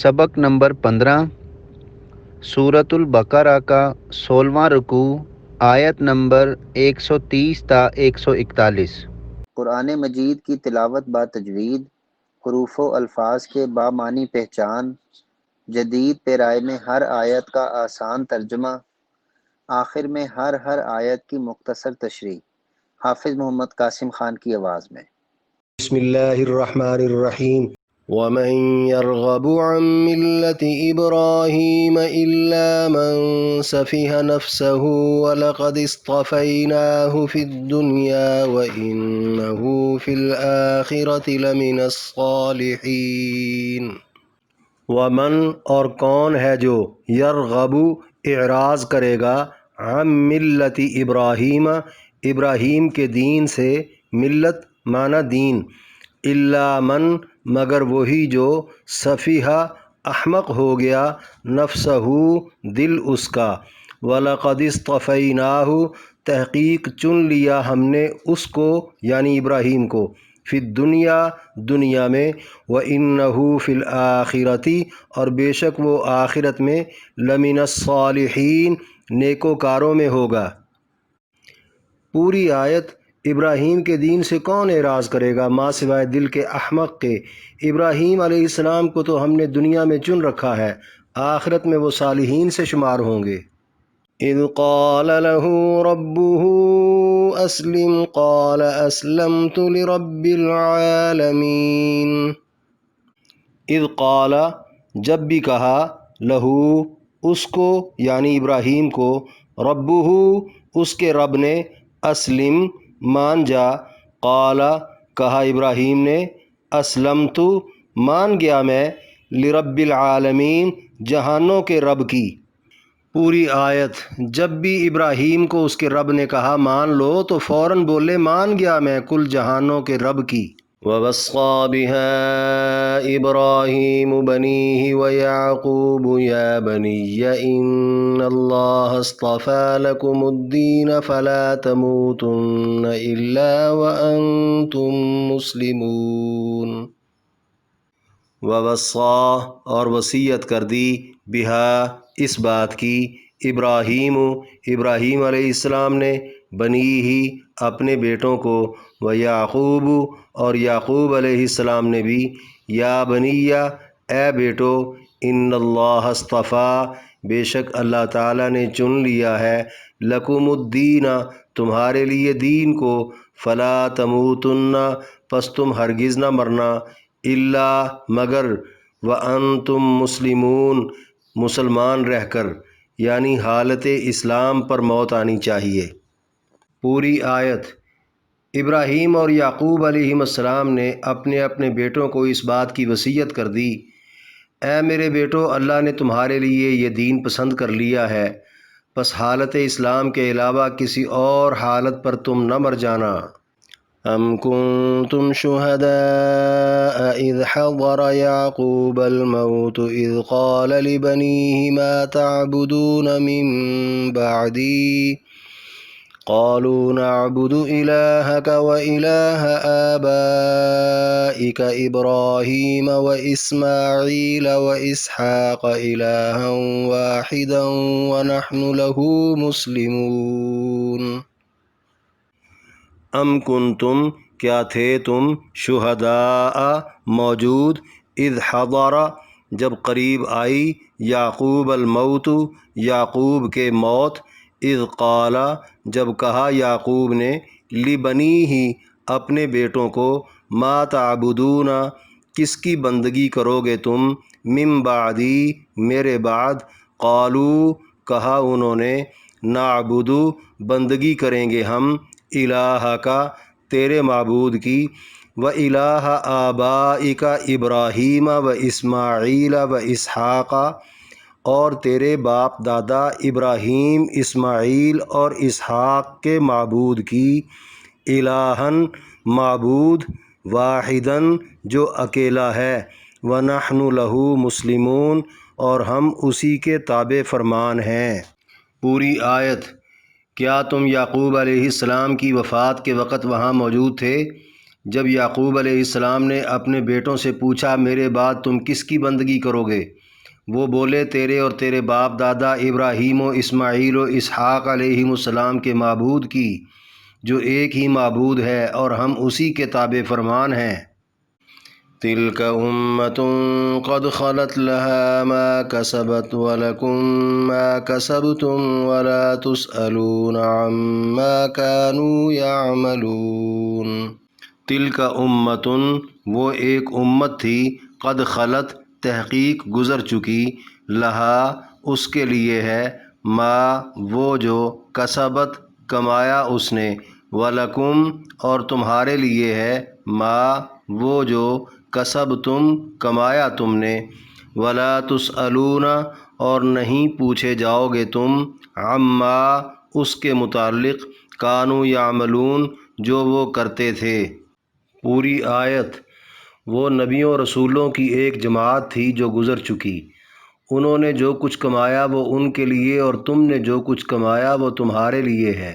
سبق نمبر 15 سورۃ البقرہ کا 16واں رکوع آیت نمبر 130 تا 141۔ قرآن مجید کی تلاوت با تجوید، حروف و الفاظ کے بامعنی پہچان، جدید پیرائے میں ہر آیت کا آسان ترجمہ، آخر میں ہر آیت کی مختصر تشریح۔ حافظ محمد قاسم خان کی آواز میں۔ بسم اللہ الرحمن الرحیم۔ وَمَن يَرْغَبُ عَن مِّلَّةِ إِبْرَاهِيمَ إِلَّا مَن سَفِهَ نَفْسَهُ وَلَقَدِ اصْطَفَيْنَاهُ فِي الدُّنْيَا وَإِنَّهُ فِي الْآخِرَةِ لَمِنَ الصَّالِحِينَ۔ وَمَن اور کون ہے جو یرغب اعراض کرے گا عن ملت ابراہیم ابراہیم کے دین سے، ملت معنی دین، الا من مگر وہی جو سفیہ احمق ہو گیا، نفسہ دل اس کا، وَلَقَدِ اصْطَفَيْنَاهُ تحقیق چن لیا ہم نے اس کو یعنی ابراہیم کو، فی الدنیا دنیا میں، وَإِنَّهُ فِي الْآخِرَةِ اور بے شک وہ آخرت میں، لَمِنَ الصَّالِحِينَ نیکوکاروں میں ہوگا۔ پوری آیت ابراہیم کے دین سے کون اعراض کرے گا ماں سوائے دل کے احمق کے؟ ابراہیم علیہ السلام کو تو ہم نے دنیا میں چن رکھا ہے، آخرت میں وہ صالحین سے شمار ہوں گے۔ اذ قال له ربه اسلم قال اسلمت لرب العالمین۔ اذ قال جب بھی کہا، لہو اس کو یعنی ابراہیم کو، ربہ اس کے رب نے، اسلم مان جا، قال کہا ابراہیم نے، اسلمت مان گیا میں، لرب العالمین جہانوں کے رب کی۔ پوری آیت جب بھی ابراہیم کو اس کے رب نے کہا مان لو تو فوراً بولے مان گیا میں کل جہانوں کے رب کی۔ وَوَصَّى بِهَا إِبْرَاهِيمُ بَنِيهِ وَيَعْقُوبُ يَا بَنِيَّ إِنَّ اللَّهَ اصْطَفَى لَكُمُ الدِّينَ فَلَا تَمُوتُنَّ إِلَّا وَأَنْتُمْ مُسْلِمُونَ۔ وَوَصَّى اور وصیت کر دی، بہا اس بات کی، ابراہیم ابراہیم علیہ السلام نے، بنی ہی اپنے بیٹوں کو، ویعقوب اور یعقوب علیہ السلام نے بھی، یا بنیہ اے بیٹو، ان اللہ اصطفیٰ بے شک اللہ تعالیٰ نے چن لیا ہے، لکم الدین تمہارے لیے دین کو، فلا تموتن پس تم ہرگز نہ مرنا، الا مگر، وانتم مسلمون مسلمان رہ کر، یعنی حالت اسلام پر موت آنی چاہیے۔ پوری آیت ابراہیم اور یعقوب علیہ السلام نے اپنے اپنے بیٹوں کو اس بات کی وصیت کر دی، اے میرے بیٹو اللہ نے تمہارے لیے یہ دین پسند کر لیا ہے، پس حالت اسلام کے علاوہ کسی اور حالت پر تم نہ مر جانا۔ ام کنتم شہداء اذ حضر یعقوب الموت اذ قال لبنیہ ما تعبدون من بعدی قالوا نعبد إلهك وإله آبائك إبراهيم وإسماعيل وإسحاق إلها واحدا ونحن له مسلمون۔ ام کنتم کیا تھے تم، شہداء موجود، اذ حضر جب قریب آئی، یعقوب الموت یعقوب کے موت، اذ قال جب کہا یعقوب نے، لبنیہ اپنے بیٹوں کو، ما تعبدون کس کی بندگی کرو گے تم، من بعدی میرے بعد، قالوا کہا انہوں نے، نعبد بندگی کریں گے ہم، الہ کا تیرے معبود کی، و الہ آبائک ابراہیم و اسماعیل و اسحاق اور تیرے باپ دادا ابراہیم اسماعیل اور اسحاق کے معبود کی، الہً معبود، واحدًا جو اکیلا ہے، ونحن لہ مسلمون اور ہم اسی کے تابع فرمان ہیں۔ پوری آیت کیا تم یعقوب علیہ السلام کی وفات کے وقت وہاں موجود تھے؟ جب یعقوب علیہ السلام نے اپنے بیٹوں سے پوچھا میرے بعد تم کس کی بندگی کرو گے؟ وہ بولے تیرے اور تیرے باپ دادا ابراہیم و اسماعیل و اسحاق علیہم السلام کے معبود کی، جو ایک ہی معبود ہے اور ہم اسی کے تابع فرمان ہیں۔ تلک امۃ قد خلت لها ما کسبت ولکم ما کسبتم ولا تسألون عما كانوا يعملون۔ تلک امۃ، وہ ایک امت تھی، قد خلت، تحقیق گزر چکی، لہا، اس کے لیے ہے، ما، وہ جو، کسبت، کمایا اس نے، ولکم، اور تمہارے لیے ہے، ما، وہ جو، کسبتم، کمایا تم نے، ولا تسألون، اور نہیں پوچھے جاؤ گے تم، عما، اس کے متعلق، کانوا یعملون، جو وہ کرتے تھے۔ پوری آیت۔ وہ نبیوں اور رسولوں کی ایک جماعت تھی جو گزر چکی، انہوں نے جو کچھ کمایا وہ ان کے لیے اور تم نے جو کچھ کمایا وہ تمہارے لیے ہے،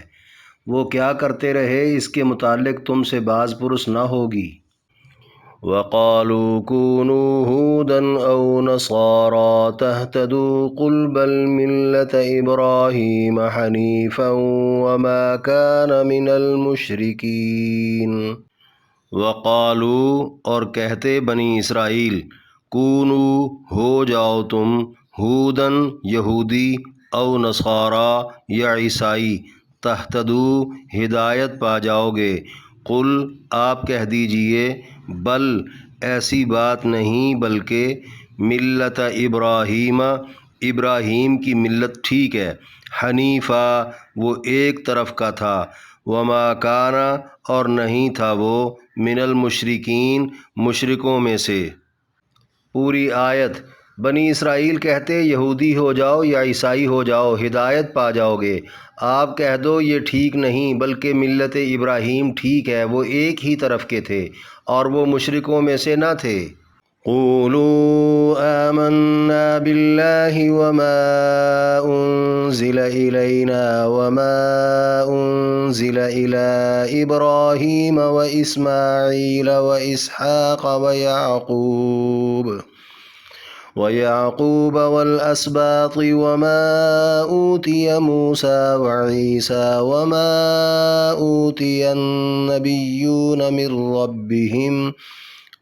وہ کیا کرتے رہے اس کے متعلق تم سے باز پرس نہ ہوگی۔ وَقَالُوا كُونُوا هُودًا أَوْ نَصَارَىٰ تَهْتَدُوا قُلْ بَلْ مِلَّةَ إِبْرَاهِيمَ حَنِيفًا وَمَا كَانَ مِنَ الْمُشْرِكِينَ۔ وقالو، اور کہتے بنی اسرائیل، کونو، ہو جاؤ تم، ہودن، یہودی، او نصارا، یا عیسائی، تہتدو، ہدایت پا جاؤ گے، قل، آپ کہہ دیجئے، بل، ایسی بات نہیں بلکہ، ملت ابراہیم، ابراہیم کی ملت ٹھیک ہے، حنیفہ، وہ ایک طرف کا تھا، وما کان، اور نہیں تھا وہ، من المشرکین، مشرکوں میں سے۔ پوری آیت۔ بنی اسرائیل کہتے یہودی ہو جاؤ یا عیسائی ہو جاؤ ہدایت پا جاؤ گے، آپ کہہ دو یہ ٹھیک نہیں بلکہ ملت ابراہیم ٹھیک ہے، وہ ایک ہی طرف کے تھے اور وہ مشرکوں میں سے نہ تھے۔ قولوا آمنا بالله وما أنزل إلينا وما أنزل إلى إبراهيم وإسماعيل وإسحاق ويعقوب والأسباط وما أوتي موسى وعيسى وما أوتي النبيون من ربهم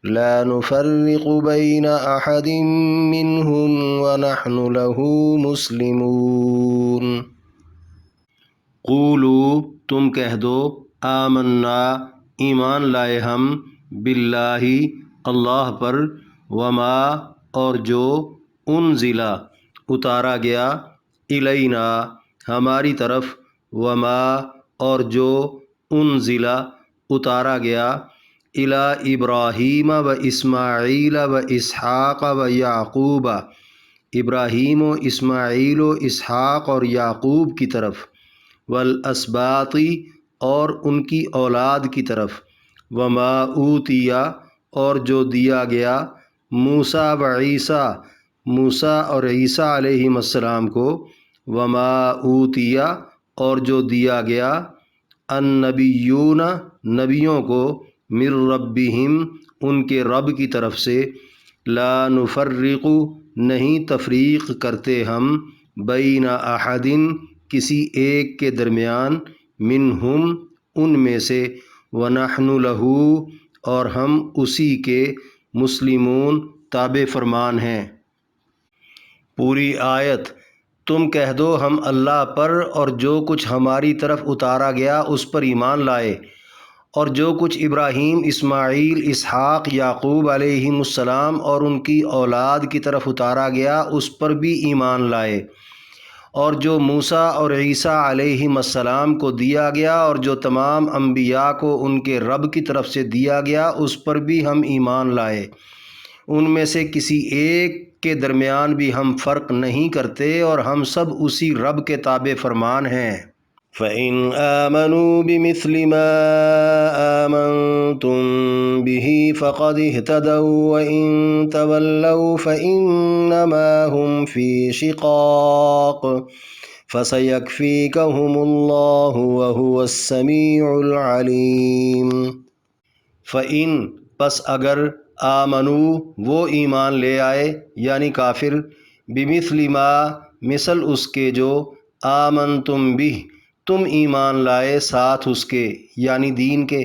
لا نفرق بين أحد منهم ونحن له مسلمون۔ قولوا، تم کہہ دو، آمنا، ایمان لائے ہم، باللہ، اللہ پر، وما، اور جو، انزلا، اتارا گیا، الینا، ہماری طرف، وما، اور جو، انزلا، اتارا گیا، الی ابراہیم و اسماعیل و اسحاق و یعقوب، ابراہیم و اسماعیل و اسحاق اور یعقوب کی طرف، والاسباط، اور ان کی اولاد کی طرف، وما اوتیا، اور جو دیا گیا، موسیٰ و عیسیٰ، موسیٰ اور عیسیٰ علیہم السلام کو، وما اوتیا، اور جو دیا گیا، النبیون، نبیوں کو، من ربہم، ان کے رب کی طرف سے، لا نفرق، نہیں تفریق کرتے ہم، بین احد، کسی ایک کے درمیان، منہم، ان میں سے، ونحن لہ، اور ہم اسی کے، مسلمون، تابع فرمان ہیں۔ پوری آیت۔ تم کہہ دو ہم اللہ پر اور جو کچھ ہماری طرف اتارا گیا اس پر ایمان لائے، اور جو کچھ ابراہیم، اسماعیل، اسحاق، یعقوب علیہم السلام اور ان کی اولاد کی طرف اتارا گیا اس پر بھی ایمان لائے، اور جو موسیٰ اور عیسیٰ علیہم السلام کو دیا گیا اور جو تمام انبیاء کو ان کے رب کی طرف سے دیا گیا اس پر بھی ہم ایمان لائے، ان میں سے کسی ایک کے درمیان بھی ہم فرق نہیں کرتے اور ہم سب اسی رب کے تابع فرمان ہیں۔ فَإِنْ آمَنُوا بِمِثْلِ مَا آمَنْتُمْ بِهِ فَقَدِ اهْتَدَوْا وَإِنْ تَوَلَّوْا فَإِنَّمَا هُمْ فِي شِقَاقٍ فَسَيَكْفِيكَهُمُ اللَّهُ وَهُوَ السَّمِيعُ الْعَلِيمُ۔ فَإِن پس اگر آمنو وہ ایمان لے آئے یعنی کافر بمثل ما مثل اس کے جو آمنتم بہ تم ایمان لائے ساتھ اس کے یعنی دین کے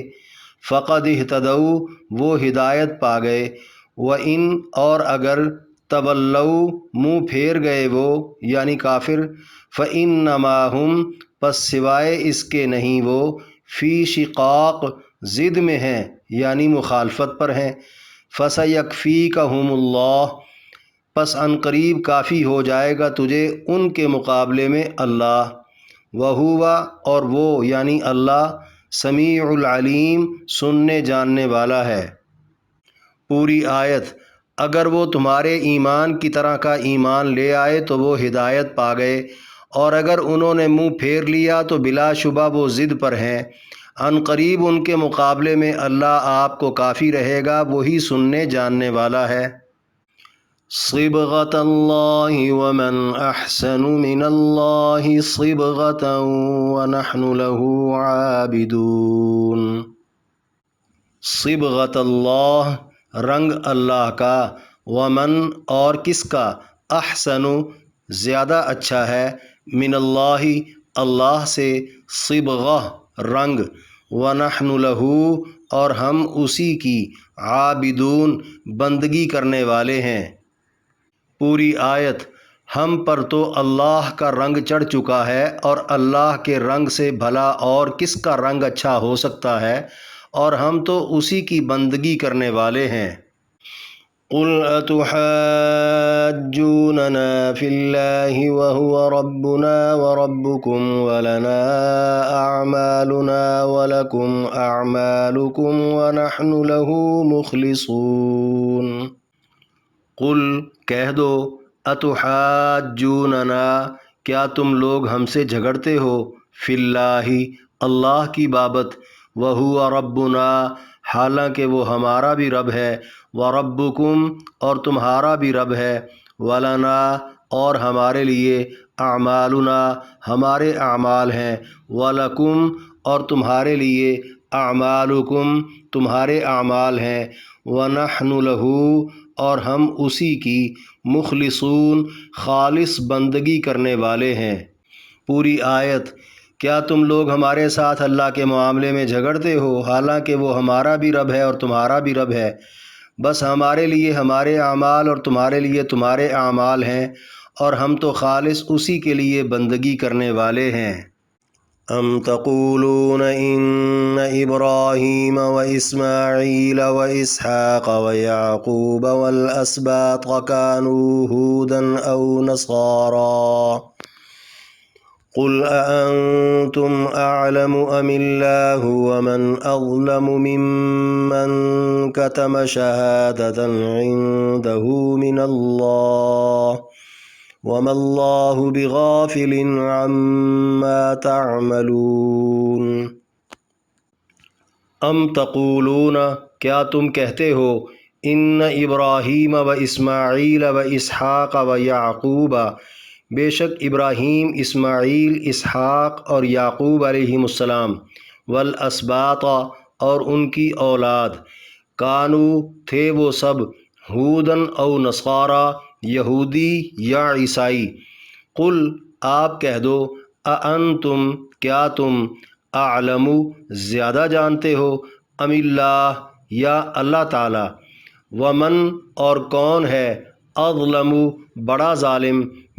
فقد اہتدوا وہ ہدایت پا گئے وَإِن اور اگر تولوا منہ پھیر گئے وہ یعنی کافر فَإِنَّمَا هُمْ پس سوائے اس کے نہیں وہ فی شقاق ضد میں ہیں یعنی مخالفت پر ہیں فَسَيَكْفِيكَهُمُ اللَّهُ پس ان قریب کافی ہو جائے گا تجھے ان کے مقابلے میں اللہ وَهُوَ اور وہ یعنی اللہ سمیع العلیم سننے جاننے والا ہے۔ پوری آیت اگر وہ تمہارے ایمان کی طرح کا ایمان لے آئے تو وہ ہدایت پا گئے اور اگر انہوں نے منہ پھیر لیا تو بلا شبہ وہ ضد پر ہیں ان قریب ان کے مقابلے میں اللہ آپ کو کافی رہے گا وہی سننے جاننے والا ہے۔ صبغۃ اللہ ومن احسن من اللہ صبغۃ ونحن له عابدون۔ صبغۃ اللہ رنگ اللہ کا ومن اور کس کا احسن زیادہ اچھا ہے من اللہ اللہ سے صبغہ رنگ ونحن له اور ہم اسی کی عابدون بندگی کرنے والے ہیں۔ پوری آیت ہم پر تو اللہ کا رنگ چڑھ چکا ہے اور اللہ کے رنگ سے بھلا اور کس کا رنگ اچھا ہو سکتا ہے اور ہم تو اسی کی بندگی کرنے والے ہیں۔ قُلْ أَتُحَاجُّونَنَا فِي اللَّهِ وَهُوَ رَبُّنَا وَرَبُّكُمْ وَلَنَا أَعْمَالُنَا وَلَكُمْ أَعْمَالُكُمْ وَنَحْنُ لَهُ مُخْلِصُونَ۔ قل کہہ دو اتحاجوننا کیا تم لوگ ہم سے جھگڑتے ہو فی اللہ اللہ کی بابت وہو ربنا حالانکہ وہ ہمارا بھی رب ہے وربکم اور تمہارا بھی رب ہے ولنا اور ہمارے لیے اعمالنا ہمارے اعمال ہیں ولکم اور تمہارے لیے اعمالکم تمہارے اعمال ہیں ونحن لہو اور ہم اسی کی مخلصون خالص بندگی کرنے والے ہیں۔ پوری آیت کیا تم لوگ ہمارے ساتھ اللہ کے معاملے میں جھگڑتے ہو حالانکہ وہ ہمارا بھی رب ہے اور تمہارا بھی رب ہے بس ہمارے لیے ہمارے اعمال اور تمہارے لیے تمہارے اعمال ہیں اور ہم تو خالص اسی کے لیے بندگی کرنے والے ہیں۔ ام تقولون ان ابراہیم واسماعیل واسحاق ویعقوب والاسباط كانوا هودا او نصارا قل اانتم اعلم ام اللہ ومن اظلم ممن كتم شہادة عنده من اللہ وما اللہ بغافل عما تعملون۔ ام تقولون کیا تم کہتے ہو ان ابراہیم و اسماعیل و اسحاق و یعقوب بے شک ابراہیم اسماعیل اسحاق اور یعقوب علیہم السلام والاسباط اور ان کی اولاد کانو تھے وہ سب ہودن او نصارا یہودی یا عیسائی قل آپ کہہ دو اانتم کیا تم اعلم زیادہ جانتے ہو ام اللہ یا اللہ تعالی ومن اور کون ہے اظلم بڑا ظالم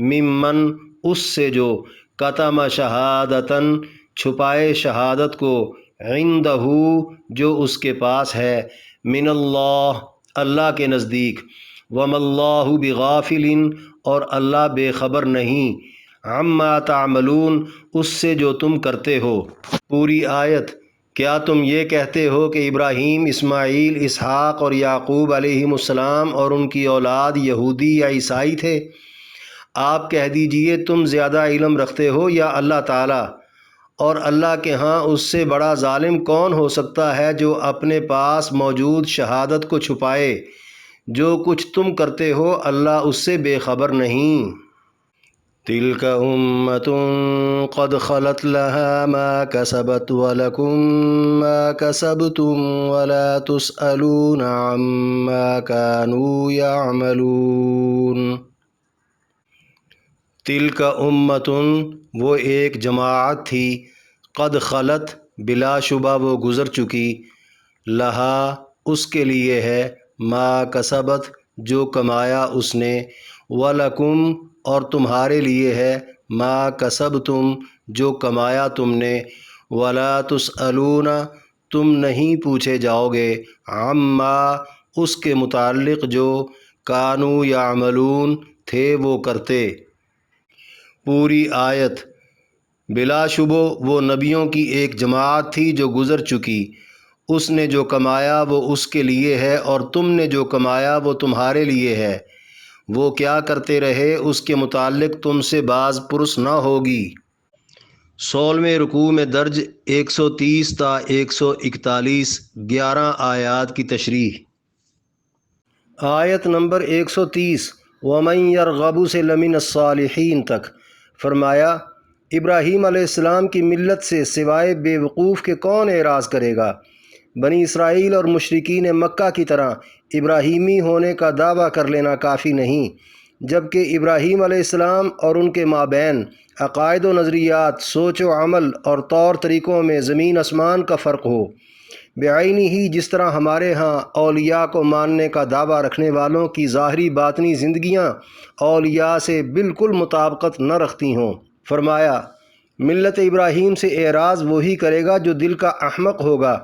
ممن اس سے جو کتم شہادتن چھپائے شہادت کو عندہ جو اس کے پاس ہے من اللہ اللہ کے نزدیک وما اللہ بغافل اور اللہ بے خبر نہیں عما تعملون اس سے جو تم کرتے ہو۔ پوری آیت کیا تم یہ کہتے ہو کہ ابراہیم اسماعیل اسحاق اور یعقوب علیہم السلام اور ان کی اولاد یہودی یا عیسائی تھے؟ آپ کہہ دیجئے تم زیادہ علم رکھتے ہو یا اللہ تعالیٰ اور اللہ کے ہاں اس سے بڑا ظالم کون ہو سکتا ہے جو اپنے پاس موجود شہادت کو چھپائے جو کچھ تم کرتے ہو اللہ اس سے بے خبر نہیں۔ تلك أمة قد خلت لها ما كسبت ولكم ما كسبتم ولا تسألون عما كانوا يعملون۔ تلك أمة وہ ایک جماعت تھی، قد خلت بلا شبہ وہ گزر چکی، لہا اس کے لیے ہے، ما کسبت جو کمایا اس نے، وَلَكُمْ اور تمہارے لیے ہے، ما کسبتم جو کمایا تم نے، وَلَا تُسْأَلُونَ تم نہیں پوچھے جاؤ گے، عَمَّا اس کے متعلق جو کانوا یعملون تھے وہ کرتے۔ پوری آیت۔ بلا شبہ وہ نبیوں کی ایک جماعت تھی جو گزر چکی، اس نے جو کمایا وہ اس کے لیے ہے اور تم نے جو کمایا وہ تمہارے لیے ہے، وہ کیا کرتے رہے اس کے متعلق تم سے باز پرس نہ ہوگی۔ 16ویں رکوع میں درج 130 تا 141 11 آیات کی تشریح۔ آیت نمبر 130 وَمَن يَرْغَبُ سے لَمِنَ الصَّالِحِينَ تک فرمایا، ابراہیم علیہ السلام کی ملت سے سوائے بے وقوف کے کون اعراض کرے گا؟ بنی اسرائیل اور مشرکین مکہ کی طرح ابراہیمی ہونے کا دعویٰ کر لینا کافی نہیں، جبکہ ابراہیم علیہ السلام اور ان کے مابین عقائد و نظریات، سوچ و عمل اور طور طریقوں میں زمین آسمان کا فرق ہو۔ بعینی ہی جس طرح ہمارے ہاں اولیاء کو ماننے کا دعویٰ رکھنے والوں کی ظاہری باطنی زندگیاں اولیاء سے بالکل مطابقت نہ رکھتی ہوں۔ فرمایا، ملت ابراہیم سے اعراض وہی کرے گا جو دل کا احمق ہوگا،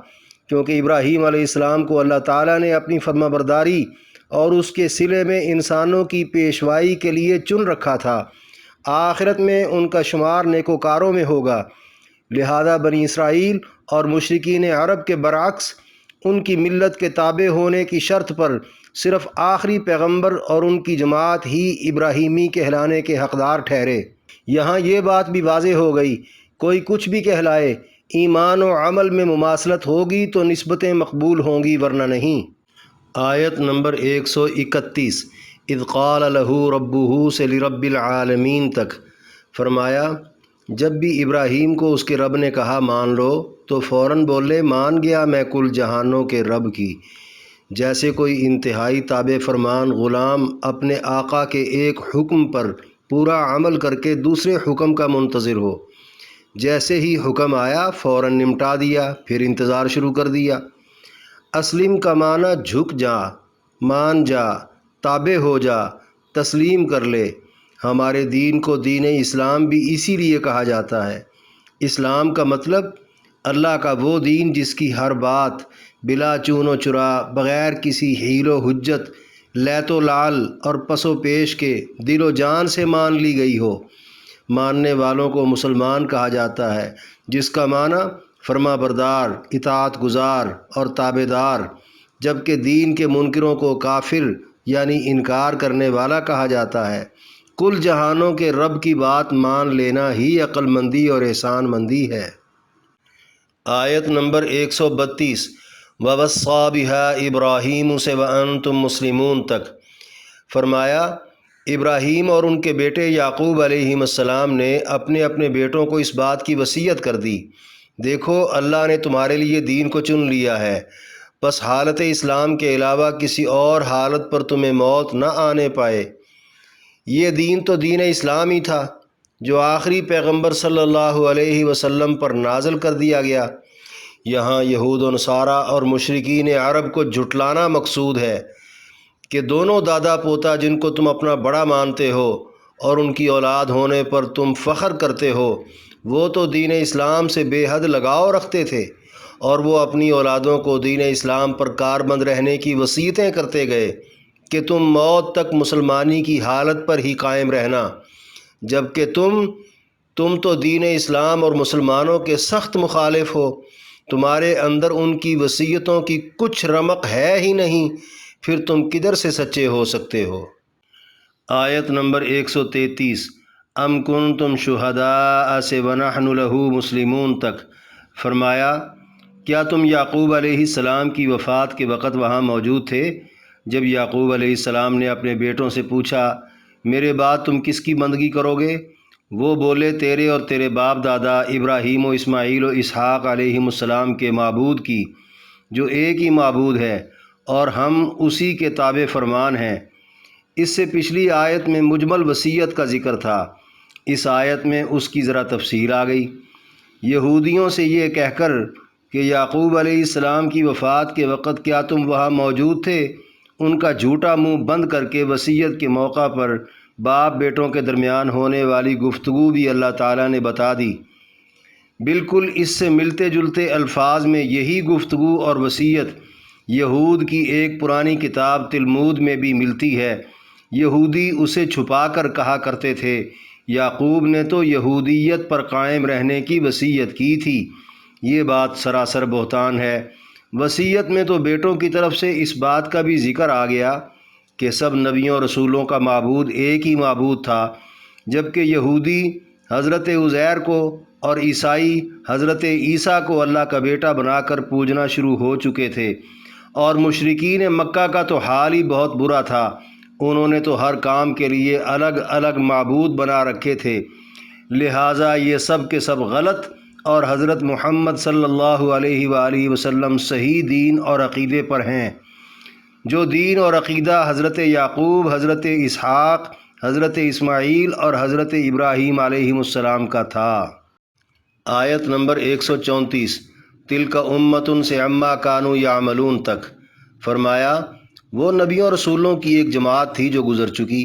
کیونکہ ابراہیم علیہ السلام کو اللہ تعالیٰ نے اپنی فرما برداری اور اس کے صلے میں انسانوں کی پیشوائی کے لیے چن رکھا تھا، آخرت میں ان کا شمار نیکوکاروں میں ہوگا، لہذا بنی اسرائیل اور مشرکین عرب کے برعکس ان کی ملت کے تابع ہونے کی شرط پر صرف آخری پیغمبر اور ان کی جماعت ہی ابراہیمی کہلانے کے حقدار ٹھہرے۔ یہاں یہ بات بھی واضح ہو گئی، کوئی کچھ بھی کہلائے، ایمان و عمل میں مماثلت ہوگی تو نسبتیں مقبول ہوں گی ورنہ نہیں۔ آیت نمبر 131 اذ قال له ربه سے لرب العالمین تک فرمایا، جب بھی ابراہیم کو اس کے رب نے کہا مان لو تو فوراً بولے مان گیا میں کل جہانوں کے رب کی، جیسے کوئی انتہائی تابع فرمان غلام اپنے آقا کے ایک حکم پر پورا عمل کر کے دوسرے حکم کا منتظر ہو، جیسے ہی حکم آیا فوراً نمٹا دیا، پھر انتظار شروع کر دیا۔ اسلم کا معنی جھک جا، مان جا، تابع ہو جا، تسلیم کر لے۔ ہمارے دین کو دین اسلام بھی اسی لیے کہا جاتا ہے۔ اسلام کا مطلب اللہ کا وہ دین جس کی ہر بات بلا چون و چرا، بغیر کسی حیل و حجت، لیت و لعل اور پس و پیش کے دل و جان سے مان لی گئی ہو۔ ماننے والوں کو مسلمان کہا جاتا ہے، جس کا معنی فرما بردار، اطاعت گزار اور تابع دار، جبکہ دین کے منکروں کو کافر یعنی انکار کرنے والا کہا جاتا ہے۔ کل جہانوں کے رب کی بات مان لینا ہی عقل مندی اور احسان مندی ہے۔ آیت نمبر 132 وَوَصَّىٰ بِهَا ابراہیم سے وَأَنْتُمْ مُسْلِمُونَ تک فرمایا، ابراہیم اور ان کے بیٹے یعقوب علیہ السلام نے اپنے اپنے بیٹوں کو اس بات کی وصیت کر دی، دیکھو اللہ نے تمہارے لیے دین کو چن لیا ہے، بس حالت اسلام کے علاوہ کسی اور حالت پر تمہیں موت نہ آنے پائے۔ یہ دین تو دین اسلام ہی تھا جو آخری پیغمبر صلی اللہ علیہ وسلم پر نازل کر دیا گیا۔ یہاں یہود و نصارہ اور مشرکین عرب کو جھٹلانا مقصود ہے کہ دونوں دادا پوتا جن کو تم اپنا بڑا مانتے ہو اور ان کی اولاد ہونے پر تم فخر کرتے ہو، وہ تو دین اسلام سے بے حد لگاؤ رکھتے تھے اور وہ اپنی اولادوں کو دین اسلام پر کاربند رہنے کی وصیتیں کرتے گئے کہ تم موت تک مسلمانی کی حالت پر ہی قائم رہنا، جبکہ تم تو دین اسلام اور مسلمانوں کے سخت مخالف ہو، تمہارے اندر ان کی وصیتوں کی کچھ رمق ہے ہی نہیں، پھر تم کدھر سے سچے ہو سکتے ہو۔ آیت نمبر 133 ام کنتم شہداء سے ونحن لہ مسلمون تک فرمایا، کیا تم یعقوب علیہ السلام کی وفات کے وقت وہاں موجود تھے جب یعقوب علیہ السلام نے اپنے بیٹوں سے پوچھا میرے بعد تم کس کی بندگی کرو گے؟ وہ بولے تیرے اور تیرے باپ دادا ابراہیم و اسماعیل و اسحاق علیہم السلام کے معبود کی جو ایک ہی معبود ہے اور ہم اسی کے تابع فرمان ہیں۔ اس سے پچھلی آیت میں مجمل وصیت کا ذکر تھا، اس آیت میں اس کی ذرا تفصیل آ گئی۔ یہودیوں سے یہ کہہ کر کہ یعقوب علیہ السلام کی وفات کے وقت کیا تم وہاں موجود تھے، ان کا جھوٹا منہ بند کر کے وصیت کے موقع پر باپ بیٹوں کے درمیان ہونے والی گفتگو بھی اللہ تعالیٰ نے بتا دی۔ بالکل اس سے ملتے جلتے الفاظ میں یہی گفتگو اور وصیت یہود کی ایک پرانی کتاب تلمود میں بھی ملتی ہے۔ یہودی اسے چھپا کر کہا کرتے تھے، یعقوب نے تو یہودیت پر قائم رہنے کی وصیت کی تھی۔ یہ بات سراسر بہتان ہے۔ وصیت میں تو بیٹوں کی طرف سے اس بات کا بھی ذکر آ گیا کہ سب نبیوں رسولوں کا معبود ایک ہی معبود تھا، جبکہ یہودی حضرت عزیر کو اور عیسائی حضرت عیسیٰ کو اللہ کا بیٹا بنا کر پوجنا شروع ہو چکے تھے، اور مشرکین مکہ کا تو حال ہی بہت برا تھا۔ انہوں نے تو ہر کام کے لیے الگ الگ معبود بنا رکھے تھے، لہٰذا یہ سب کے سب غلط، اور حضرت محمد صلی اللہ علیہ وآلہ وسلم صحیح دین اور عقیدے پر ہیں، جو دین اور عقیدہ حضرت یعقوب، حضرت اسحاق، حضرت اسماعیل اور حضرت ابراہیم علیہ السلام کا تھا۔ آیت نمبر 134 تلک امتن سے عما کانوا یعملون تک فرمایا، وہ نبیوں اور رسولوں کی ایک جماعت تھی جو گزر چکی،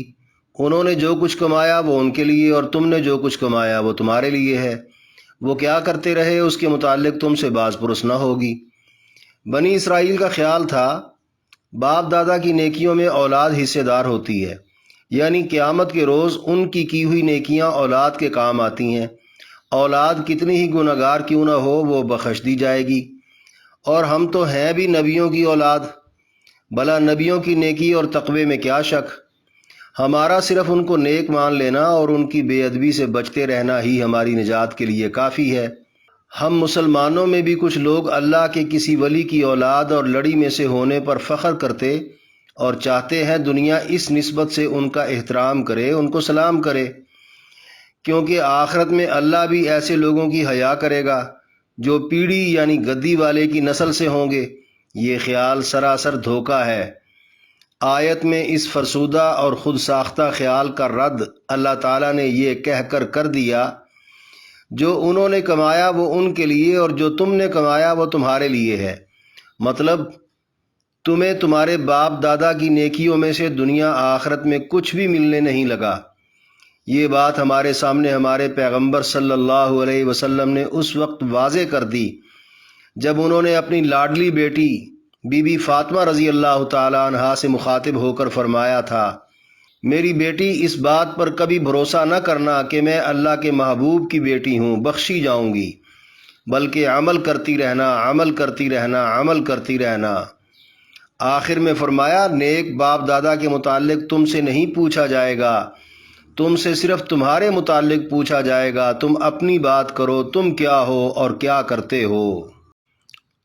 انہوں نے جو کچھ کمایا وہ ان کے لیے، اور تم نے جو کچھ کمایا وہ تمہارے لیے ہے، وہ کیا کرتے رہے اس کے متعلق تم سے باز پرس نہ ہوگی۔ بنی اسرائیل کا خیال تھا باپ دادا کی نیکیوں میں اولاد حصے دار ہوتی ہے، یعنی قیامت کے روز ان کی ہوئی نیکیاں اولاد کے کام آتی ہیں، اولاد کتنی ہی گنہگار کیوں نہ ہو وہ بخش دی جائے گی۔ اور ہم تو ہیں بھی نبیوں کی اولاد، بھلا نبیوں کی نیکی اور تقوی میں کیا شک، ہمارا صرف ان کو نیک مان لینا اور ان کی بے ادبی سے بچتے رہنا ہی ہماری نجات کے لیے کافی ہے۔ ہم مسلمانوں میں بھی کچھ لوگ اللہ کے کسی ولی کی اولاد اور لڑی میں سے ہونے پر فخر کرتے اور چاہتے ہیں دنیا اس نسبت سے ان کا احترام کرے، ان کو سلام کرے، کیونکہ آخرت میں اللہ بھی ایسے لوگوں کی حیا کرے گا جو پیڑھی یعنی گدی والے کی نسل سے ہوں گے۔ یہ خیال سراسر دھوکہ ہے۔ آیت میں اس فرسودہ اور خود ساختہ خیال کا رد اللہ تعالیٰ نے یہ کہہ کر دیا، جو انہوں نے کمایا وہ ان کے لیے اور جو تم نے کمایا وہ تمہارے لیے ہے، مطلب تمہیں تمہارے باپ دادا کی نیکیوں میں سے دنیا آخرت میں کچھ بھی ملنے نہیں لگا۔ یہ بات ہمارے سامنے ہمارے پیغمبر صلی اللہ علیہ وسلم نے اس وقت واضح کر دی جب انہوں نے اپنی لاڈلی بیٹی بی بی فاطمہ رضی اللہ تعالی عنہا سے مخاطب ہو کر فرمایا تھا، میری بیٹی اس بات پر کبھی بھروسہ نہ کرنا کہ میں اللہ کے محبوب کی بیٹی ہوں، بخشی جاؤں گی، بلکہ عمل کرتی رہنا، عمل کرتی رہنا، عمل کرتی رہنا۔ آخر میں فرمایا، نیک باپ دادا کے متعلق تم سے نہیں پوچھا جائے گا، تم سے صرف تمہارے متعلق پوچھا جائے گا، تم اپنی بات کرو، تم کیا ہو اور کیا کرتے ہو۔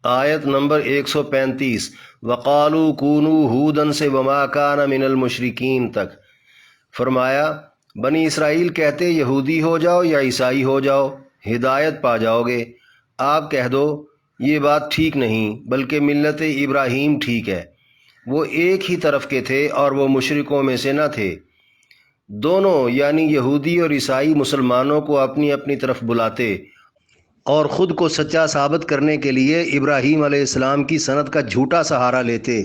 آیت نمبر 135 وَقَالُوا كُونُوا هُودًا سے وَمَا كَانَ مِنَ الْمُشْرِكِينَ تک فرمایا، بنی اسرائیل کہتے یہودی ہو جاؤ یا عیسائی ہو جاؤ، ہدایت پا جاؤ گے۔ آپ کہہ دو یہ بات ٹھیک نہیں، بلکہ ملت ابراہیم ٹھیک ہے، وہ ایک ہی طرف کے تھے اور وہ مشرکوں میں سے نہ تھے۔ دونوں یعنی یہودی اور عیسائی مسلمانوں کو اپنی اپنی طرف بلاتے اور خود کو سچا ثابت کرنے کے لیے ابراہیم علیہ السلام کی سند کا جھوٹا سہارا لیتے،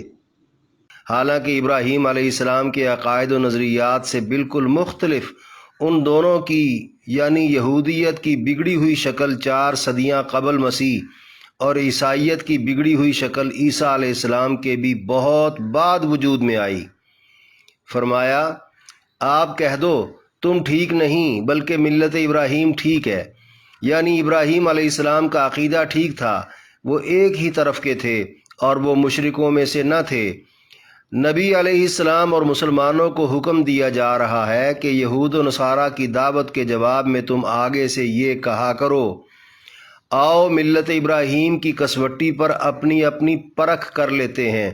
حالانکہ ابراہیم علیہ السلام کے عقائد و نظریات سے بالکل مختلف ان دونوں کی یعنی یہودیت کی بگڑی ہوئی شکل 4 صدیاں قبل مسیح اور عیسائیت کی بگڑی ہوئی شکل عیسیٰ علیہ السلام کے بھی بہت بعد وجود میں آئی۔ فرمایا، آپ کہہ دو تم ٹھیک نہیں بلکہ ملت ابراہیم ٹھیک ہے، یعنی ابراہیم علیہ السلام کا عقیدہ ٹھیک تھا، وہ ایک ہی طرف کے تھے اور وہ مشرکوں میں سے نہ تھے۔ نبی علیہ السلام اور مسلمانوں کو حکم دیا جا رہا ہے کہ یہود و نصارہ کی دعوت کے جواب میں تم آگے سے یہ کہا کرو، آؤ ملت ابراہیم کی کسوٹی پر اپنی اپنی پرکھ کر لیتے ہیں،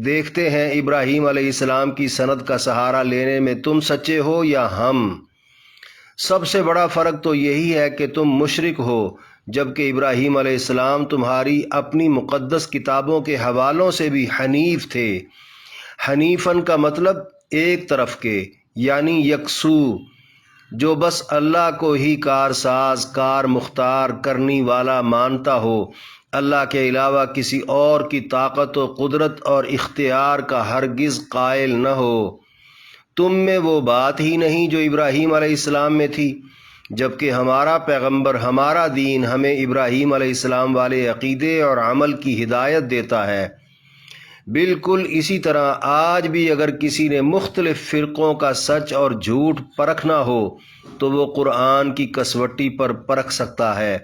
دیکھتے ہیں ابراہیم علیہ السلام کی سند کا سہارا لینے میں تم سچے ہو یا ہم۔ سب سے بڑا فرق تو یہی ہے کہ تم مشرک ہو، جبکہ ابراہیم علیہ السلام تمہاری اپنی مقدس کتابوں کے حوالوں سے بھی حنیف تھے۔ حنیفن کا مطلب ایک طرف کے، یعنی یکسو، جو بس اللہ کو ہی کارساز، کار مختار کرنی والا مانتا ہو، اللہ کے علاوہ کسی اور کی طاقت و قدرت اور اختیار کا ہرگز قائل نہ ہو۔ تم میں وہ بات ہی نہیں جو ابراہیم علیہ السلام میں تھی، جبکہ ہمارا پیغمبر، ہمارا دین ہمیں ابراہیم علیہ السلام والے عقیدے اور عمل کی ہدایت دیتا ہے۔ بالکل اسی طرح آج بھی اگر کسی نے مختلف فرقوں کا سچ اور جھوٹ پرکھنا ہو تو وہ قرآن کی کسوٹی پر پرکھ سکتا ہے،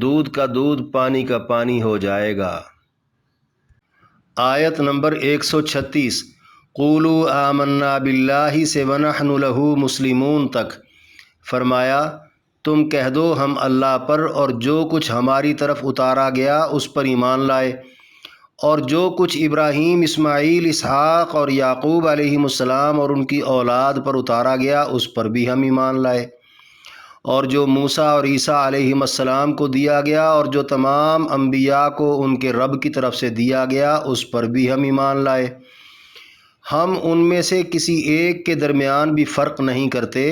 دودھ کا دودھ پانی کا پانی ہو جائے گا۔ آیت نمبر 136، قولوا آمنا باللہ سے ونحن لہ مسلمون تک۔ فرمایا تم کہہ دو ہم اللہ پر اور جو کچھ ہماری طرف اتارا گیا اس پر ایمان لائے، اور جو کچھ ابراہیم، اسماعیل، اسحاق اور یعقوب علیہم السلام اور ان کی اولاد پر اتارا گیا اس پر بھی ہم ایمان لائے، اور جو موسیٰ اور عیسیٰ علیہم السلام کو دیا گیا اور جو تمام انبیاء کو ان کے رب کی طرف سے دیا گیا اس پر بھی ہم ایمان لائے۔ ہم ان میں سے کسی ایک کے درمیان بھی فرق نہیں کرتے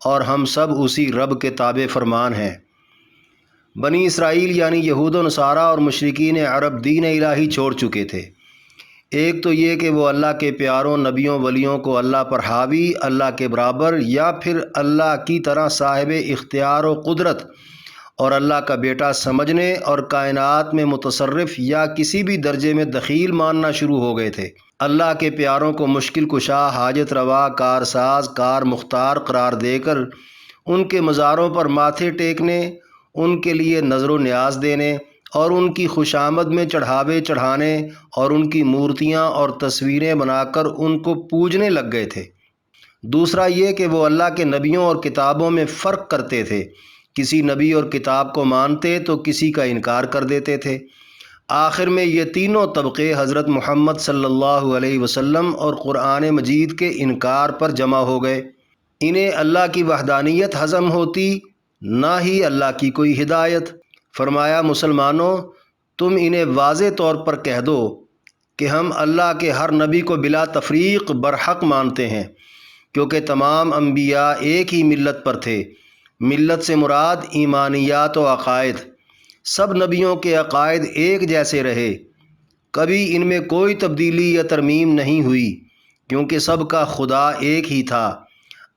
اور ہم سب اسی رب کے تابع فرمان ہیں۔ بنی اسرائیل یعنی یہود و نصارہ اور مشرکین عرب دین الہی چھوڑ چکے تھے۔ ایک تو یہ کہ وہ اللہ کے پیاروں، نبیوں، ولیوں کو اللہ پر حاوی، اللہ کے برابر یا پھر اللہ کی طرح صاحب اختیار و قدرت اور اللہ کا بیٹا سمجھنے اور کائنات میں متصرف یا کسی بھی درجے میں دخیل ماننا شروع ہو گئے تھے۔ اللہ کے پیاروں کو مشکل کشا، حاجت روا، کارساز، کار مختار قرار دے کر ان کے مزاروں پر ماتھے ٹیکنے، ان کے لیے نظر و نیاز دینے اور ان کی خوشامد میں چڑھاوے چڑھانے اور ان کی مورتیاں اور تصویریں بنا کر ان کو پوجنے لگ گئے تھے۔ دوسرا یہ کہ وہ اللہ کے نبیوں اور کتابوں میں فرق کرتے تھے، کسی نبی اور کتاب کو مانتے تو کسی کا انکار کر دیتے تھے۔ آخر میں یہ تینوں طبقے حضرت محمد صلی اللہ علیہ وسلم اور قرآن مجید کے انکار پر جمع ہو گئے۔ انہیں اللہ کی وحدانیت ہضم ہوتی، نہ ہی اللہ کی کوئی ہدایت۔ فرمایا مسلمانوں تم انہیں واضح طور پر کہہ دو کہ ہم اللہ کے ہر نبی کو بلا تفریق برحق مانتے ہیں، کیونکہ تمام انبیاء ایک ہی ملت پر تھے۔ ملت سے مراد ایمانیات و عقائد۔ سب نبیوں کے عقائد ایک جیسے رہے، کبھی ان میں کوئی تبدیلی یا ترمیم نہیں ہوئی، کیونکہ سب کا خدا ایک ہی تھا۔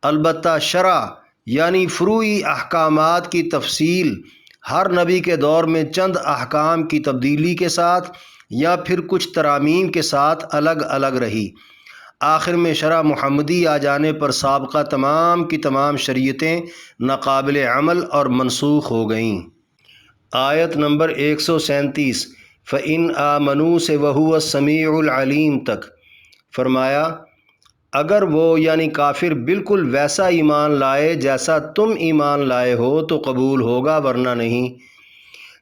البتہ شرع یعنی فروعی احکامات کی تفصیل ہر نبی کے دور میں چند احکام کی تبدیلی کے ساتھ یا پھر کچھ ترامیم کے ساتھ الگ الگ رہی۔ آخر میں شرع محمدی آ جانے پر سابقہ تمام کی تمام شریعتیں ناقابل عمل اور منسوخ ہو گئیں۔ آیت نمبر 137، فَإِنْ آمَنُوا سے وَهُوَ السَّمِيعُ الْعَلِيمُ تک۔ فرمایا اگر وہ یعنی کافر بالکل ویسا ایمان لائے جیسا تم ایمان لائے ہو تو قبول ہوگا، ورنہ نہیں۔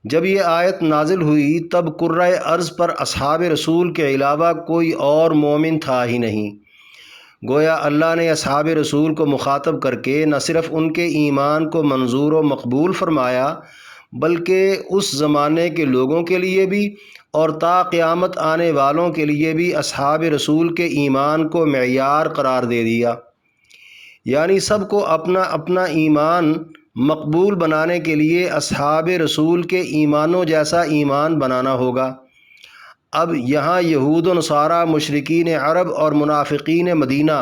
جب یہ آیت نازل ہوئی تب قرۂ ارض پر اصحاب رسول کے علاوہ کوئی اور مومن تھا ہی نہیں۔ گویا اللہ نے اصحاب رسول کو مخاطب کر کے نہ صرف ان کے ایمان کو منظور و مقبول فرمایا بلکہ اس زمانے کے لوگوں کے لیے بھی اور تا قیامت آنے والوں کے لیے بھی اصحاب رسول کے ایمان کو معیار قرار دے دیا، یعنی سب کو اپنا اپنا ایمان مقبول بنانے کے لیے اصحاب رسول کے ایمانوں جیسا ایمان بنانا ہوگا۔ اب یہاں یہود و نصارہ، مشرکین عرب اور منافقین مدینہ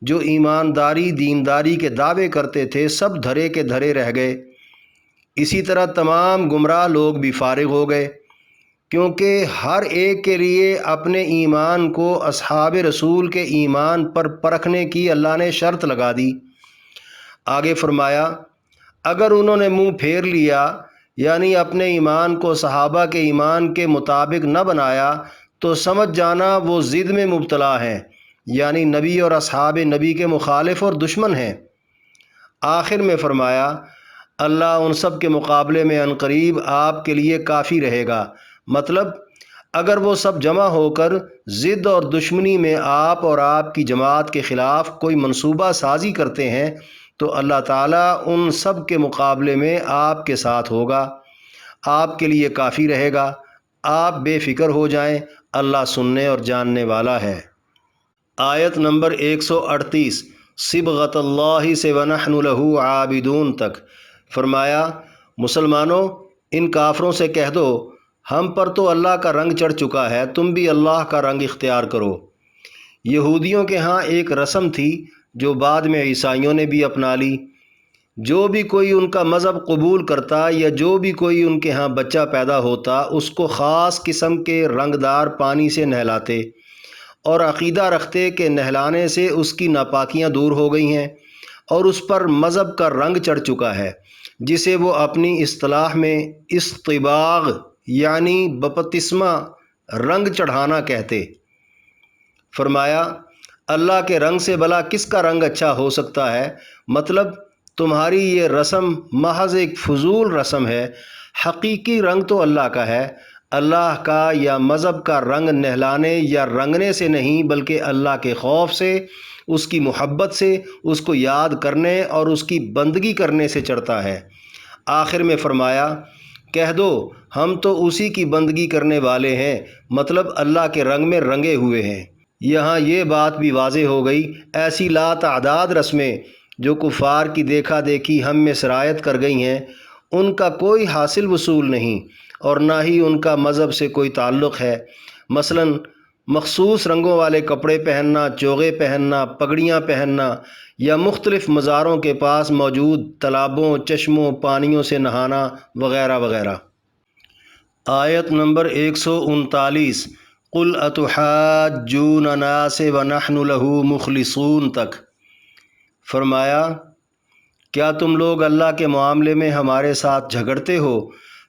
جو ایمانداری، دینداری کے دعوے کرتے تھے، سب دھرے کے دھرے رہ گئے۔ اسی طرح تمام گمراہ لوگ بھی فارغ ہو گئے، کیونکہ ہر ایک کے لیے اپنے ایمان کو اصحاب رسول کے ایمان پر پرکھنے کی اللہ نے شرط لگا دی۔ آگے فرمایا اگر انہوں نے منہ پھیر لیا یعنی اپنے ایمان کو صحابہ کے ایمان کے مطابق نہ بنایا تو سمجھ جانا وہ ضد میں مبتلا ہیں، یعنی نبی اور اصحاب نبی کے مخالف اور دشمن ہیں۔ آخر میں فرمایا اللہ ان سب کے مقابلے میں عنقریب آپ کے لیے کافی رہے گا، مطلب اگر وہ سب جمع ہو کر ضد اور دشمنی میں آپ اور آپ کی جماعت کے خلاف کوئی منصوبہ سازی کرتے ہیں تو اللہ تعالیٰ ان سب کے مقابلے میں آپ کے ساتھ ہوگا، آپ کے لیے کافی رہے گا۔ آپ بے فکر ہو جائیں، اللہ سننے اور جاننے والا ہے۔ آیت نمبر 138 صبغۃ اللہ سے ونحن لہ عابدون تک۔ فرمایا، مسلمانوں ان کافروں سے کہہ دو ہم پر تو اللہ کا رنگ چڑھ چکا ہے، تم بھی اللہ کا رنگ اختیار کرو۔ یہودیوں کے ہاں ایک رسم تھی جو بعد میں عیسائیوں نے بھی اپنا لی۔ جو بھی کوئی ان کا مذہب قبول کرتا یا جو بھی کوئی ان کے ہاں بچہ پیدا ہوتا، اس کو خاص قسم کے رنگدار پانی سے نہلاتے اور عقیدہ رکھتے کہ نہلانے سے اس کی ناپاکیاں دور ہو گئی ہیں اور اس پر مذہب کا رنگ چڑھ چکا ہے، جسے وہ اپنی اصطلاح میں اصطباغ یعنی بپتسمہ رنگ چڑھانا کہتے۔ فرمایا، اللہ کے رنگ سے بھلا کس کا رنگ اچھا ہو سکتا ہے؟ مطلب تمہاری یہ رسم محض ایک فضول رسم ہے، حقیقی رنگ تو اللہ کا ہے۔ اللہ کا یا مذہب کا رنگ نہلانے یا رنگنے سے نہیں، بلکہ اللہ کے خوف سے، اس کی محبت سے، اس کو یاد کرنے اور اس کی بندگی کرنے سے چڑھتا ہے۔ آخر میں فرمایا، کہہ دو ہم تو اسی کی بندگی کرنے والے ہیں، مطلب اللہ کے رنگ میں رنگے ہوئے ہیں۔ یہاں یہ بات بھی واضح ہو گئی، ایسی لا تعداد رسمیں جو کفار کی دیکھا دیکھی ہم میں سرایت کر گئی ہیں، ان کا کوئی حاصل وصول نہیں اور نہ ہی ان کا مذہب سے کوئی تعلق ہے۔ مثلا مخصوص رنگوں والے کپڑے پہننا، چوغے پہننا، پگڑیاں پہننا یا مختلف مزاروں کے پاس موجود تالابوں، چشموں، پانیوں سے نہانا وغیرہ وغیرہ۔ آیت نمبر 139 قل اتحاجوننا سے ونحن لہ مخلصون تک۔ فرمایا، کیا تم لوگ اللہ کے معاملے میں ہمارے ساتھ جھگڑتے ہو،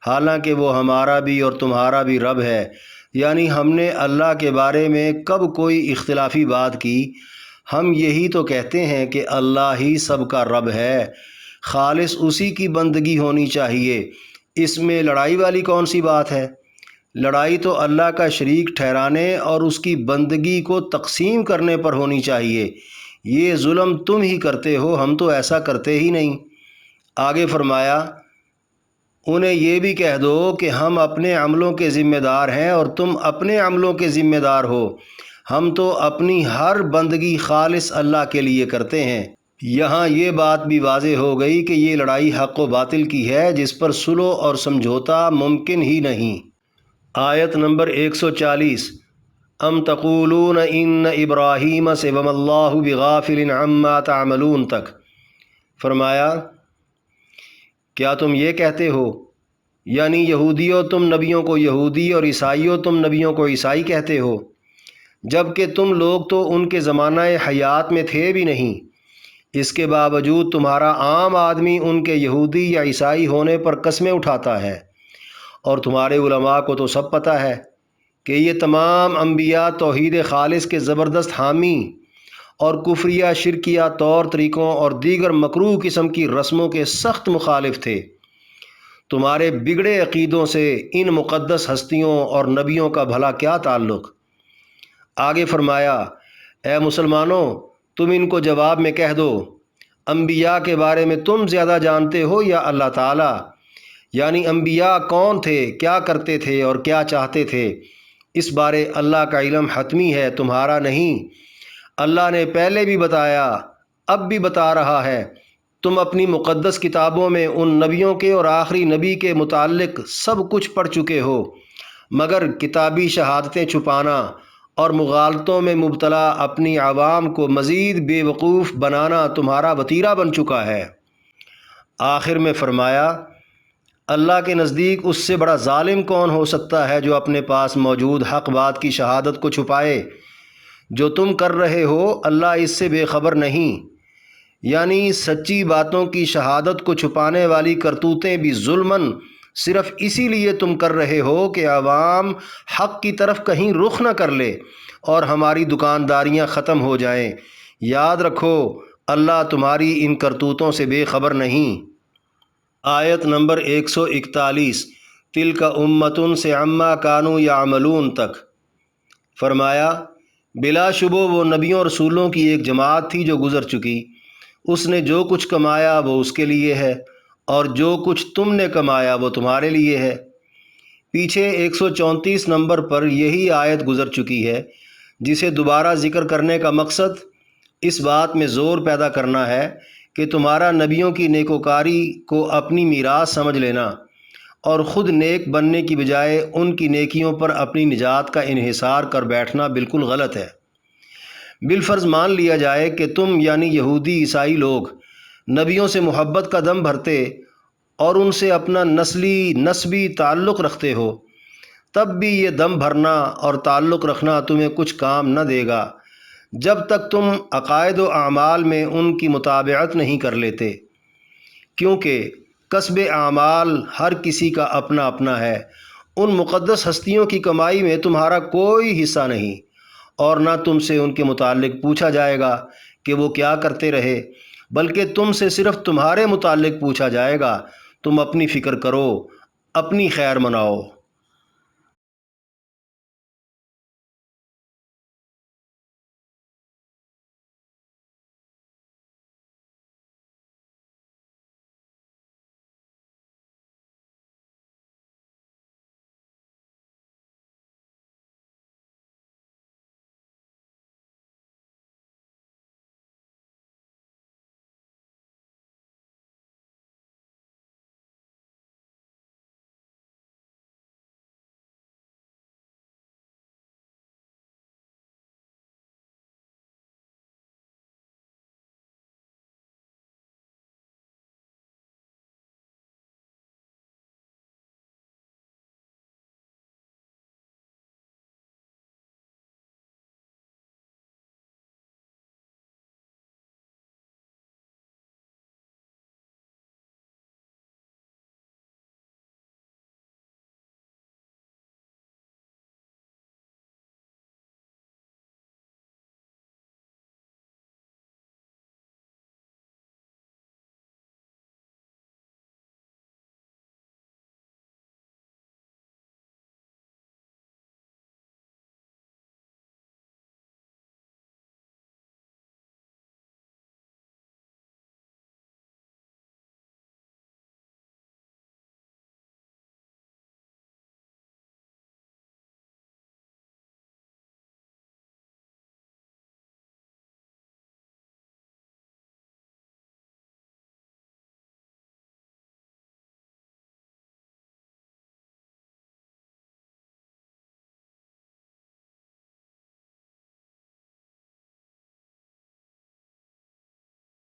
حالانکہ وہ ہمارا بھی اور تمہارا بھی رب ہے؟ یعنی ہم نے اللہ کے بارے میں کب کوئی اختلافی بات کی؟ ہم یہی تو کہتے ہیں کہ اللہ ہی سب کا رب ہے، خالص اسی کی بندگی ہونی چاہیے۔ اس میں لڑائی والی کون سی بات ہے؟ لڑائی تو اللہ کا شریک ٹھہرانے اور اس کی بندگی کو تقسیم کرنے پر ہونی چاہیے۔ یہ ظلم تم ہی کرتے ہو، ہم تو ایسا کرتے ہی نہیں۔ آگے فرمایا، انہیں یہ بھی کہہ دو کہ ہم اپنے عملوں کے ذمہ دار ہیں اور تم اپنے عملوں کے ذمہ دار ہو۔ ہم تو اپنی ہر بندگی خالص اللہ کے لیے کرتے ہیں۔ یہاں یہ بات بھی واضح ہو گئی کہ یہ لڑائی حق و باطل کی ہے، جس پر صلح اور سمجھوتا ممکن ہی نہیں۔ آیت نمبر 140 ام تقولون ان ابراہیم سے وما اللہ بغافل عما تعملون تک۔ فرمایا، کیا تم یہ کہتے ہو، یعنی یہودیوں تم نبیوں کو یہودی اور عیسائیوں تم نبیوں کو عیسائی کہتے ہو، جبکہ تم لوگ تو ان کے زمانہ حیات میں تھے بھی نہیں۔ اس کے باوجود تمہارا عام آدمی ان کے یہودی یا عیسائی ہونے پر قسمیں اٹھاتا ہے، اور تمہارے علماء کو تو سب پتہ ہے کہ یہ تمام انبیاء توحید خالص کے زبردست حامی اور کفریہ شرکیہ طور طریقوں اور دیگر مکروہ قسم کی رسموں کے سخت مخالف تھے۔ تمہارے بگڑے عقیدوں سے ان مقدس ہستیوں اور نبیوں کا بھلا کیا تعلق؟ آگے فرمایا، اے مسلمانوں تم ان کو جواب میں کہہ دو، انبیاء کے بارے میں تم زیادہ جانتے ہو یا اللہ تعالیٰ؟ یعنی انبیاء کون تھے، کیا کرتے تھے اور کیا چاہتے تھے، اس بارے اللہ کا علم حتمی ہے، تمہارا نہیں۔ اللہ نے پہلے بھی بتایا، اب بھی بتا رہا ہے۔ تم اپنی مقدس کتابوں میں ان نبیوں کے اور آخری نبی کے متعلق سب کچھ پڑھ چکے ہو، مگر کتابی شہادتیں چھپانا اور مغالطوں میں مبتلا اپنی عوام کو مزید بے وقوف بنانا تمہارا وتیرہ بن چکا ہے۔ آخر میں فرمایا، اللہ کے نزدیک اس سے بڑا ظالم کون ہو سکتا ہے جو اپنے پاس موجود حق بات کی شہادت کو چھپائے؟ جو تم کر رہے ہو اللہ اس سے بے خبر نہیں۔ یعنی سچی باتوں کی شہادت کو چھپانے والی کرتوتیں بھی ظلماً صرف اسی لیے تم کر رہے ہو کہ عوام حق کی طرف کہیں رخ نہ کر لے اور ہماری دکانداریاں ختم ہو جائیں۔ یاد رکھو اللہ تمہاری ان کرتوتوں سے بے خبر نہیں۔ آیت نمبر 141 تلک امتن سے عما کانوا یعملون تک۔ فرمایا، بلا شبہ وہ نبیوں اور رسولوں کی ایک جماعت تھی جو گزر چکی، اس نے جو کچھ کمایا وہ اس کے لیے ہے، اور جو کچھ تم نے کمایا وہ تمہارے لیے ہے۔ پیچھے 134 نمبر پر یہی آیت گزر چکی ہے، جسے دوبارہ ذکر کرنے کا مقصد اس بات میں زور پیدا کرنا ہے کہ تمہارا نبیوں کی نیکوکاری کو اپنی میراث سمجھ لینا اور خود نیک بننے کی بجائے ان کی نیکیوں پر اپنی نجات کا انحصار کر بیٹھنا بالکل غلط ہے۔ بالفرض مان لیا جائے کہ تم یعنی یہودی عیسائی لوگ نبیوں سے محبت کا دم بھرتے اور ان سے اپنا نسبی تعلق رکھتے ہو، تب بھی یہ دم بھرنا اور تعلق رکھنا تمہیں کچھ کام نہ دے گا جب تک تم عقائد و اعمال میں ان کی مطابقت نہیں کر لیتے، کیونکہ کسب اعمال ہر کسی کا اپنا اپنا ہے۔ ان مقدس ہستیوں کی کمائی میں تمہارا کوئی حصہ نہیں، اور نہ تم سے ان کے متعلق پوچھا جائے گا کہ وہ کیا کرتے رہے، بلکہ تم سے صرف تمہارے متعلق پوچھا جائے گا۔ تم اپنی فکر کرو، اپنی خیر مناؤ۔